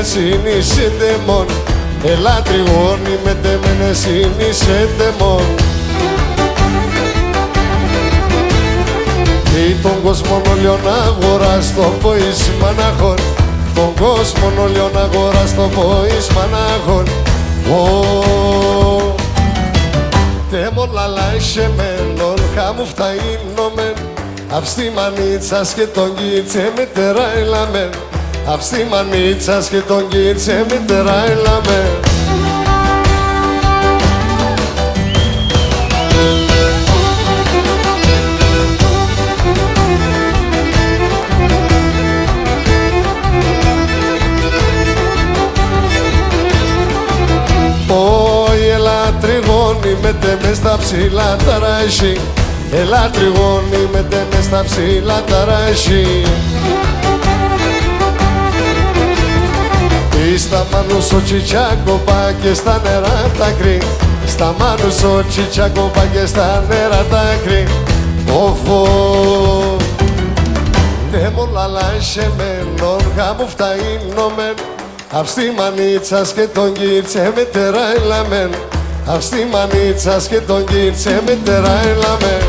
συνήσετε μον. Έλα τριγώνει με τεμένε συνήσετε μον. Ή τον κόσμο όλιο να αγοράς το ποίς μαναχών. Τον κόσμο όλιο να αγοράς το ποίς μαναχών. Τέμον λαλάισε μεν, όρχα μου φταΐνομεν. Αυστη μανίτσας και τον κίτσε με τεράιλαμεν. Αυστη μανίτσας και τον κίτσε με τεράιλαμεν. Μετε μες στα ψηλά τα ράσι. Έλα τριγώνει μετε μες στα ψηλά τα ράσι. Στα μάνου σου τσιτσάκοπα και στα νερά τα κρύ. Στα μάνου σου τσιτσάκοπα και στα νερά τα κρύ. Οφο Τέμον λαλάισε μεν, όργα μου φταΐνομεν. Αυστη μανίτσας και τον κίτσε με τεράιλαμεν. Αυστη μανίτσας και τον κίτσε με τεράιλαμεν.